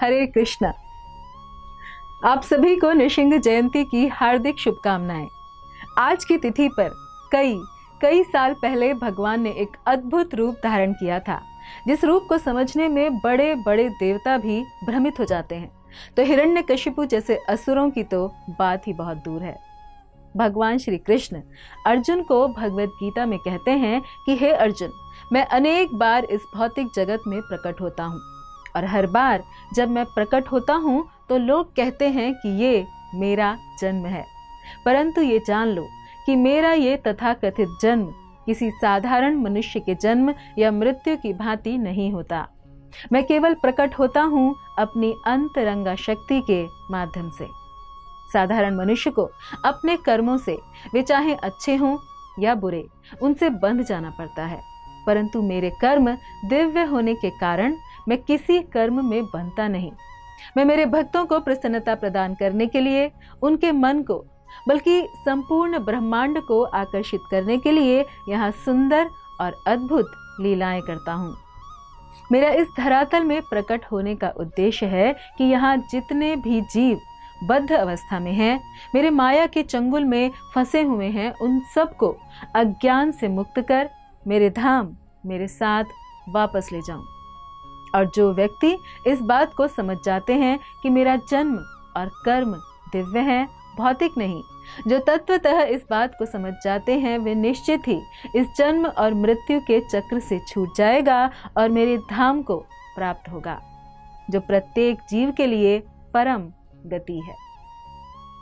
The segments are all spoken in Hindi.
हरे कृष्णा। आप सभी को नृसिंह जयंती की हार्दिक शुभकामनाएं। आज की तिथि पर कई साल पहले भगवान ने एक अद्भुत रूप धारण किया था, जिस रूप को समझने में बड़े बड़े देवता भी भ्रमित हो जाते हैं। तो हिरण्यकशिपु जैसे असुरों की तो बात ही बहुत दूर है। भगवान श्री कृष्ण अर्जुन को भगवद गीता में कहते हैं कि हे अर्जुन, मैं अनेक बार इस भौतिक जगत में प्रकट होता हूँ और हर बार जब मैं प्रकट होता हूँ तो लोग कहते हैं कि ये मेरा जन्म है, परंतु ये जान लो कि मेरा ये तथाकथित जन्म किसी साधारण मनुष्य के जन्म या मृत्यु की भांति नहीं होता। मैं केवल प्रकट होता हूँ अपनी अंतरंगा शक्ति के माध्यम से। साधारण मनुष्य को अपने कर्मों से, वे चाहे अच्छे हों या बुरे, उनसे बंध जाना पड़ता है, परंतु मेरे कर्म दिव्य होने के कारण मैं किसी कर्म में बंधता नहीं। मैं मेरे भक्तों को प्रसन्नता प्रदान करने के लिए, उनके मन को बल्कि संपूर्ण ब्रह्मांड को आकर्षित करने के लिए यहाँ सुंदर और अद्भुत लीलाएं करता हूँ। मेरा इस धरातल में प्रकट होने का उद्देश्य है कि यहाँ जितने भी जीव बद्ध अवस्था में हैं, मेरे माया के चंगुल में फंसे हुए हैं, उन सबको अज्ञान से मुक्त कर मेरे धाम, मेरे साथ वापस ले जाऊं। और जो व्यक्ति इस बात को समझ जाते हैं कि मेरा जन्म और कर्म दिव्य है, भौतिक नहीं, जो तत्वतः इस बात को समझ जाते हैं, वे निश्चित ही इस जन्म और मृत्यु के चक्र से छूट जाएगा और मेरे धाम को प्राप्त होगा, जो प्रत्येक जीव के लिए परम गति है।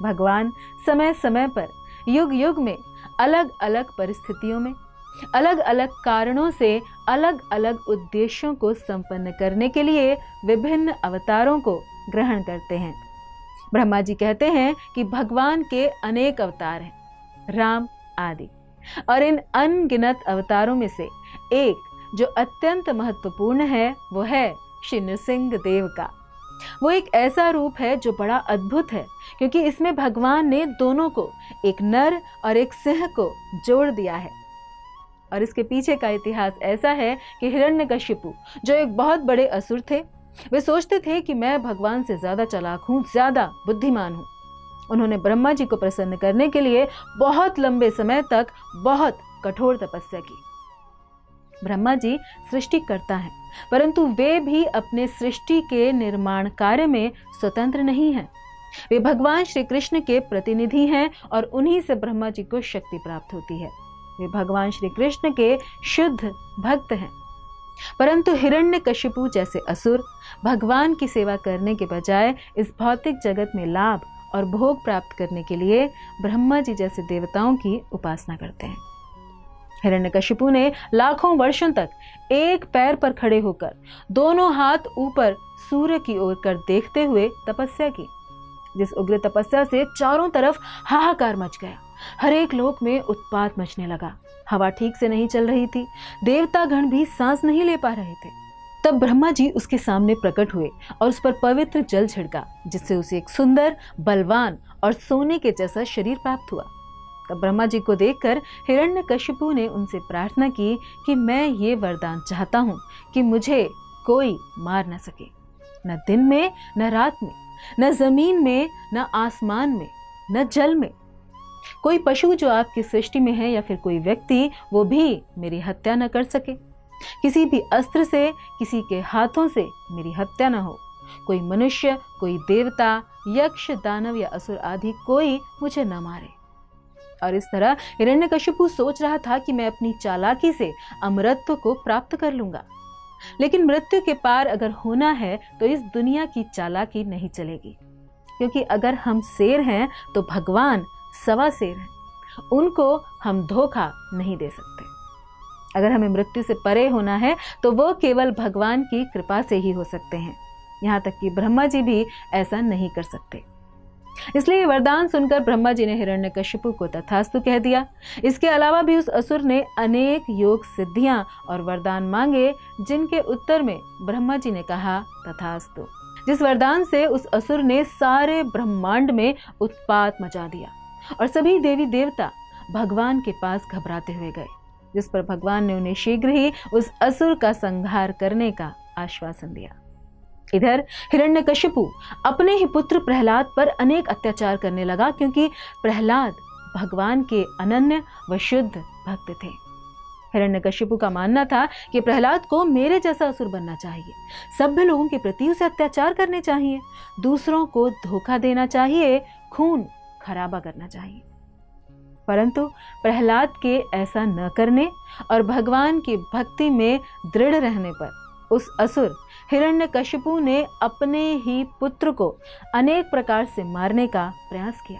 भगवान समय समय पर, युग युग में, अलग अलग परिस्थितियों में, अलग अलग कारणों से, अलग अलग उद्देश्यों को संपन्न करने के लिए विभिन्न अवतारों को ग्रहण करते हैं। ब्रह्मा जी कहते हैं कि भगवान के अनेक अवतार हैं, राम आदि, और इन अनगिनत अवतारों में से एक जो अत्यंत महत्वपूर्ण है वो है श्री नृसिंह देव का। वो एक ऐसा रूप है जो बड़ा अद्भुत है, क्योंकि इसमें भगवान ने दोनों को, एक नर और एक सिंह को जोड़ दिया है। और इसके पीछे का इतिहास ऐसा है कि हिरण्यकशिपु जो एक बहुत बड़े असुर थे, वे सोचते थे कि मैं भगवान से ज्यादा चालाक हूँ, ज्यादा बुद्धिमान हूँ। उन्होंने ब्रह्मा जी को प्रसन्न करने के लिए बहुत लंबे समय तक बहुत कठोर तपस्या की। ब्रह्मा जी सृष्टिकर्ता हैं, परंतु वे भी अपने सृष्टि के निर्माण कार्य में स्वतंत्र नहीं हैं। वे भगवान श्री कृष्ण के प्रतिनिधि हैं और उन्हीं से ब्रह्मा जी को शक्ति प्राप्त होती है। वे भगवान श्री कृष्ण के शुद्ध भक्त हैं, परंतु हिरण्यकशिपु जैसे असुर भगवान की सेवा करने के बजाय इस भौतिक जगत में लाभ और भोग प्राप्त करने के लिए ब्रह्मा जी जैसे देवताओं की उपासना करते हैं। हिरण्यकशिपु ने लाखों वर्षों तक एक पैर पर खड़े होकर दोनों हाथ ऊपर सूर्य की ओर कर देखते हुए तपस्या की, जिस उग्र तपस्या से चारों तरफ हाहाकार मच गया। हर एक लोक में उत्पात मचने लगा। हवा ठीक से नहीं चल रही थी, देवतागण भी सांस नहीं ले पा रहे थे। तब ब्रह्मा जी उसके सामने प्रकट हुए और उस पर पवित्र जल छिड़का, जिससे उसे एक सुंदर, बलवान और सोने के जैसा शरीर प्राप्त हुआ। तब ब्रह्मा जी को देखकर हिरण्यकशिपु ने उनसे प्रार्थना की कि मैं ये वरदान चाहता हूँ कि मुझे कोई मार न सके, न दिन में, न रात में, न जमीन में, न आसमान में, न जल में। कोई पशु जो आपकी सृष्टि में है या फिर कोई व्यक्ति, वो भी मेरी हत्या न कर सके। किसी भी अस्त्र से, किसी के हाथों से मेरी हत्या न हो। कोई मनुष्य, कोई देवता, यक्ष, दानव या असुर आदि कोई मुझे न मारे। और इस तरह हिरण्यकशिपु सोच रहा था कि मैं अपनी चालाकी से अमरत्व को प्राप्त कर लूंगा, लेकिन मृत्यु के पार अगर होना है तो इस दुनिया की चालाकी नहीं चलेगी, क्योंकि अगर हम शेर हैं तो भगवान सवा शेर हैं, उनको हम धोखा नहीं दे सकते। अगर हमें मृत्यु से परे होना है तो वो केवल भगवान की कृपा से ही हो सकते हैं। यहाँ तक कि ब्रह्मा जी भी ऐसा नहीं कर सकते। इसलिए वरदान सुनकर ब्रह्मा जी ने हिरण्यकशिपु को तथास्तु कह दिया। इसके अलावा भी उस असुर ने अनेक योग सिद्धियां और वरदान मांगे, जिनके उत्तर में ब्रह्मा जी ने कहा तथास्तु। जिस वरदान से उस असुर ने सारे ब्रह्मांड में उत्पात मचा दिया और सभी देवी देवता भगवान के पास घबराते हुए गए, जिस पर भगवान ने उन्हें शीघ्र ही उस असुर का संहार करने का आश्वासन दिया। इधर हिरण्यकशिपु अपने ही पुत्र प्रहलाद पर अनेक अत्याचार करने लगा, क्योंकि प्रहलाद भगवान के अनन्य व शुद्ध भक्त थे। हिरण्यकशिपु का मानना था कि प्रहलाद को मेरे जैसा असुर बनना चाहिए, सभ्य लोगों के प्रति उसे अत्याचार करने चाहिए, दूसरों को धोखा देना चाहिए, खून खराबा करना चाहिए। परंतु प्रहलाद के ऐसा न करने और भगवान की भक्ति में दृढ़ रहने पर उस असुर हिरण्यकशिपु ने अपने ही पुत्र को अनेक प्रकार से मारने का प्रयास किया।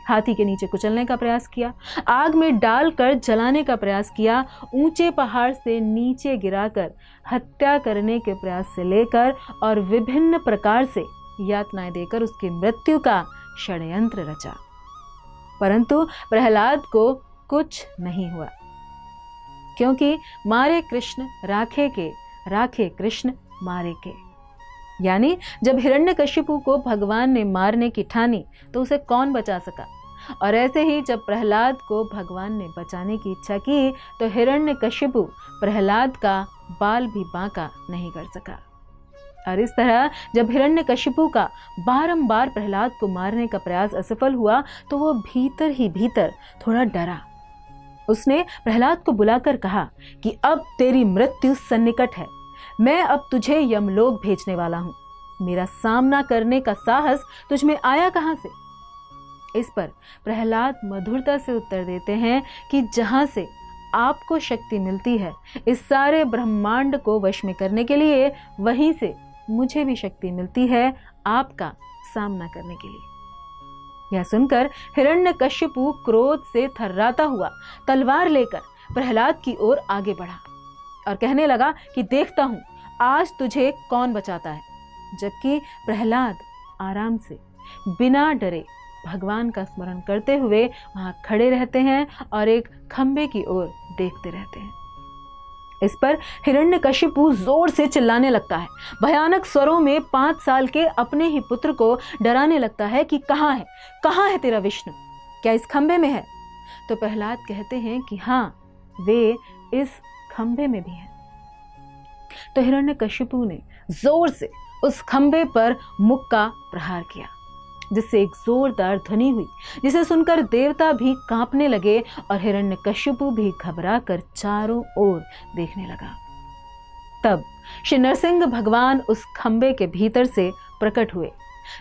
हाथी के नीचे कुचलने का प्रयास किया, आग में डालकर जलाने का प्रयास किया, ऊंचे पहाड़ से नीचे गिराकर हत्या करने के प्रयास से लेकर और विभिन्न प्रकार से यातनाएं देकर उसकी मृत्यु का षड्यंत्र रचा। परंतु प्रहलाद को कुछ नहीं हुआ, क्योंकि मारे कृष्ण राखे के, राखे कृष्ण मारे के। यानी जब हिरण्यकशिपु को भगवान ने मारने की ठानी तो उसे कौन बचा सका, और ऐसे ही जब प्रहलाद को भगवान ने बचाने की इच्छा की तो हिरण्यकशिपु प्रहलाद का बाल भी बांका नहीं कर सका। और इस तरह जब हिरण्यकशिपु का बारंबार प्रहलाद को मारने का प्रयास असफल हुआ तो वो भीतर ही भीतर थोड़ा डरा। उसने प्रहलाद को बुलाकर कहा कि अब तेरी मृत्यु सन्निकट है, मैं अब तुझे यमलोक भेजने वाला हूं, मेरा सामना करने का साहस तुझ में आया कहां से? इस पर प्रहलाद मधुरता से उत्तर देते हैं कि जहां से आपको शक्ति मिलती है इस सारे ब्रह्मांड को वश में करने के लिए, वहीं से मुझे भी शक्ति मिलती है आपका सामना करने के लिए। यह सुनकर हिरण्यकशिपु क्रोध से थर्राता हुआ तलवार लेकर प्रहलाद की ओर आगे बढ़ा और कहने लगा कि देखता हूं आज तुझे कौन बचाता है। जबकि प्रहलाद आराम से बिना डरे भगवान का स्मरण करते हुए वहां खड़े रहते हैं और एक खंबे की ओर देखते रहते हैं। इस पर हिरण्यकशिपु जोर से चिल्लाने लगता है, भयानक स्वरों में 5 साल के अपने ही पुत्र को डराने लगता है कि कहाँ है तेरा विष्णु, क्या इस खंबे में है? तो प्रहलाद कहते हैं कि हाँ, वे इस खंबे में भी हैं। तो हिरण्यकशिपु ने जोर से उस खंबे पर मुक्का प्रहार किया, जिससे एक जोरदार ध्वनि हुई, जिसे सुनकर देवता भी कांपने लगे और हिरण्यकशिपु भी घबराकर चारों ओर देखने लगा। तब श्री नरसिंह भगवान उस खंबे के भीतर से प्रकट हुए,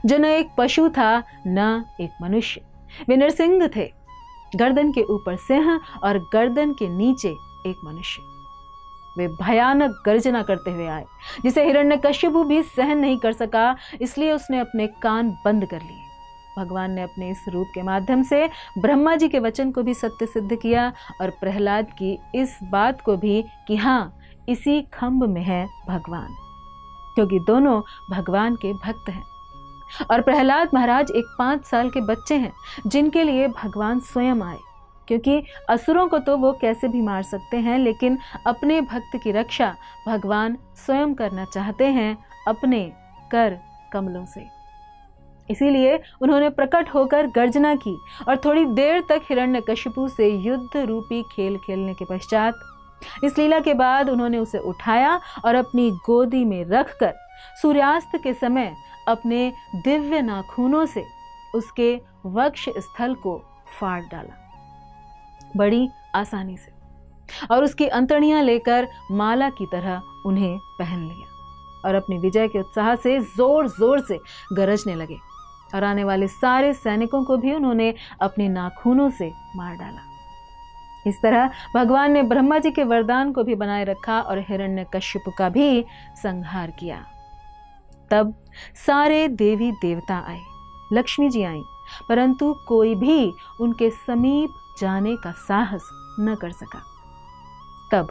जो न एक पशु था न एक मनुष्य। वे नरसिंह थे, गर्दन के ऊपर सिंह और गर्दन के नीचे एक मनुष्य। वे भयानक गर्जना करते हुए आए, जिसे हिरण्यकशिपु भी सहन नहीं कर सका, इसलिए उसने अपने कान बंद कर लिए। भगवान ने अपने इस रूप के माध्यम से ब्रह्मा जी के वचन को भी सत्य सिद्ध किया और प्रहलाद की इस बात को भी कि हाँ, इसी खंभ में है भगवान, क्योंकि दोनों भगवान के भक्त हैं। और प्रहलाद महाराज एक 5 साल के बच्चे हैं, जिनके लिए भगवान स्वयं आए, क्योंकि असुरों को तो वो कैसे भी मार सकते हैं, लेकिन अपने भक्त की रक्षा भगवान स्वयं करना चाहते हैं अपने कर कमलों से। इसीलिए उन्होंने प्रकट होकर गर्जना की और थोड़ी देर तक हिरण्यकशिपु से युद्ध रूपी खेल खेलने के पश्चात इस लीला के बाद उन्होंने उसे उठाया और अपनी गोदी में रखकर सूर्यास्त के समय अपने दिव्य नाखूनों से उसके वक्ष स्थल को फाड़ डाला बड़ी आसानी से, और उसकी अंतड़ियां लेकर माला की तरह उन्हें पहन लिया और अपनी विजय के उत्साह से जोर जोर से गरजने लगे और आने वाले सारे सैनिकों को भी उन्होंने अपने नाखूनों से मार डाला। इस तरह भगवान ने ब्रह्मा जी के वरदान को भी बनाए रखा और हिरण्यकशिपु का भी संहार किया। तब सारे देवी देवता आए, लक्ष्मी जी आई, परंतु कोई भी उनके समीप जाने का साहस न कर सका। तब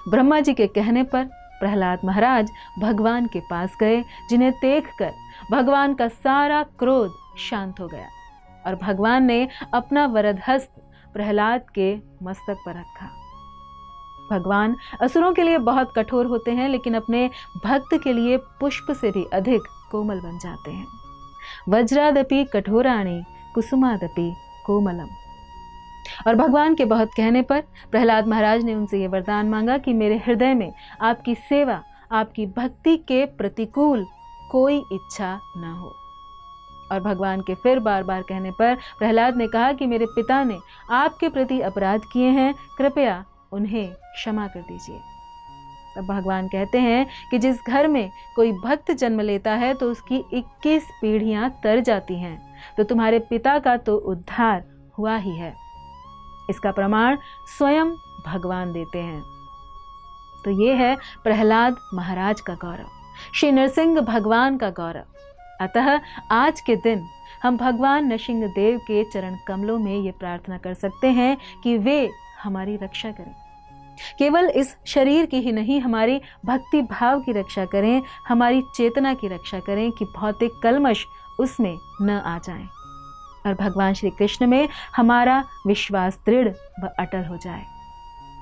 ब्रह्मा जी के कहने पर प्रहलाद महाराज भगवान के पास गए, जिन्हें देखकर भगवान का सारा क्रोध शांत हो गया और भगवान ने अपना वरद हस्त प्रहलाद के मस्तक पर रखा। भगवान असुरों के लिए बहुत कठोर होते हैं, लेकिन अपने भक्त के लिए पुष्प से भी अधिक कोमल बन जाते हैं। वज्रादपि कठोराणि कुसुमादपि कोमलम। और भगवान के बहुत कहने पर प्रहलाद महाराज ने उनसे ये वरदान मांगा कि मेरे हृदय में आपकी सेवा, आपकी भक्ति के प्रतिकूल कोई इच्छा न हो। और भगवान के फिर बार बार कहने पर प्रहलाद ने कहा कि मेरे पिता ने आपके प्रति अपराध किए हैं, कृपया उन्हें क्षमा कर दीजिए। तब भगवान कहते हैं कि जिस घर में कोई भक्त जन्म लेता है तो उसकी 21 पीढ़ियां तर जाती हैं, तो तुम्हारे पिता का तो उद्धार हुआ ही है। इसका प्रमाण स्वयं भगवान देते हैं। तो ये है प्रहलाद महाराज का गौरव, श्री नरसिंह भगवान का गौरव। अतः आज के दिन हम भगवान नरसिंह देव के चरण कमलों में ये प्रार्थना कर सकते हैं कि वे हमारी रक्षा करें। केवल इस शरीर की ही नहीं, हमारी भक्ति भाव की रक्षा करें, हमारी चेतना की रक्षा करें कि भौतिक कल्मश उसमें न आ जाएं, और भगवान श्री कृष्ण में हमारा विश्वास दृढ़ व अटल हो जाए।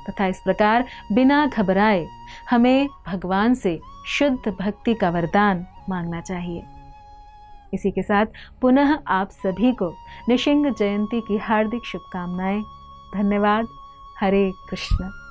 तथा इस प्रकार बिना घबराए हमें भगवान से शुद्ध भक्ति का वरदान मांगना चाहिए। इसी के साथ पुनः आप सभी को नृसिंह जयंती की हार्दिक शुभकामनाएं। धन्यवाद। हरे कृष्ण।